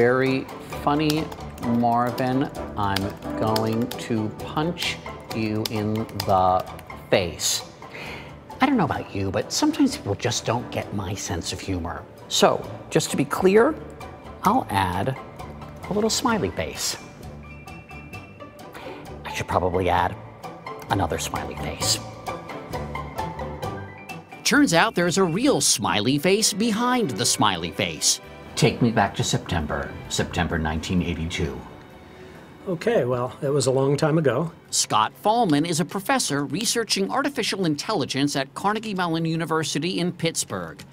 very funny, Marvin. I'm going to punch you in the face. I don't know about you, but sometimes people just don't get my sense of humor. So, just to be clear, I'll add a little smiley face. I should probably add another smiley face. Turns out there's a real smiley face behind the smiley face. Take me back to September 1982. Okay, well, it was a long time ago. Scott Fahlman is a professor researching artificial intelligence at Carnegie Mellon University in Pittsburgh.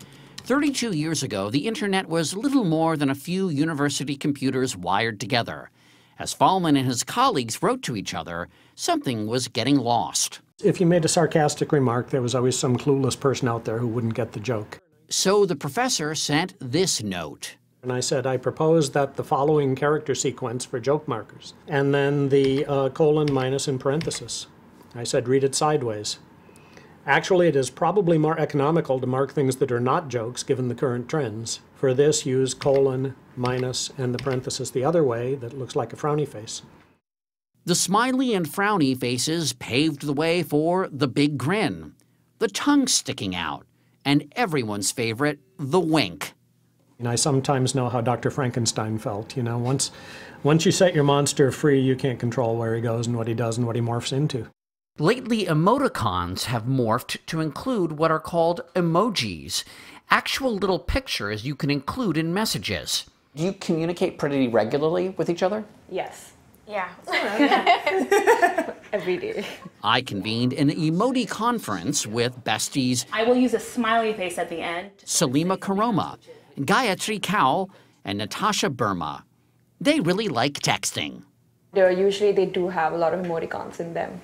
32 years ago, the internet was little more than a few university computers wired together. As Fahlman and his colleagues wrote to each other, something was getting lost. If you made a sarcastic remark, there was always some clueless person out there who wouldn't get the joke. So the professor sent this note. And I said, I propose that the following character sequence for joke markers, and then the colon minus in parenthesis. I said, read it sideways. Actually, it is probably more economical to mark things that are not jokes given the current trends. For this, use colon minus and the parenthesis the other way that looks like a frowny face. The smiley and frowny faces paved the way for the big grin, the tongue sticking out, and everyone's favorite, the wink. And I sometimes know how Dr. Frankenstein felt. You know, once you set your monster free, you can't control where he goes and what he does and what he morphs into. Lately, emoticons have morphed to include what are called emojis, actual little pictures you can include in messages. Do you communicate pretty regularly with each other? Yes. Yeah. Every day. I convened an emoji conference with besties I will use a smiley face at the end. Salima Karoma, Gayatri Kaul, and Natasha Burma. They really like texting. Usually they do have a lot of emoticons in them.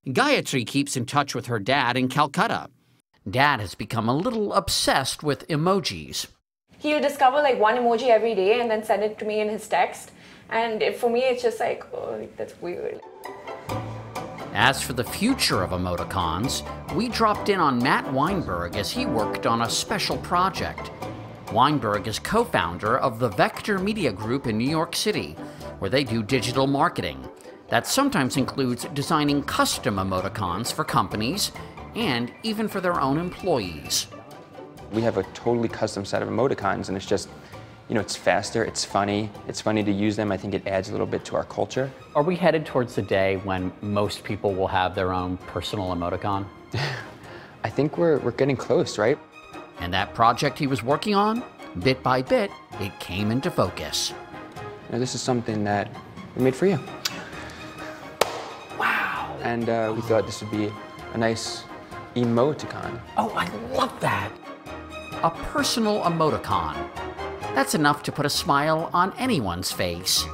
Gayatri keeps in touch with her dad in Calcutta. Dad has become a little obsessed with emojis. He would discover like one emoji every day and then send it to me in his text. And for me, it's just like, oh, that's weird. As for the future of emoticons, we dropped in on Matt Weinberg as he worked on a special project. Weinberg is co-founder of the Vector Media Group in New York City, where they do digital marketing. That sometimes includes designing custom emoticons for companies and even for their own employees. We have a totally custom set of emoticons, and it's just, you know, it's faster, it's funny to use them. I think it adds a little bit to our culture. Are we headed towards the day when most people will have their own personal emoticon? I think we're getting close, right? And that project he was working on, bit by bit, it came into focus. You know, this is something that we made for you. Wow. And we thought this would be a nice emoticon. Oh, I love that. A personal emoticon. That's enough to put a smile on anyone's face.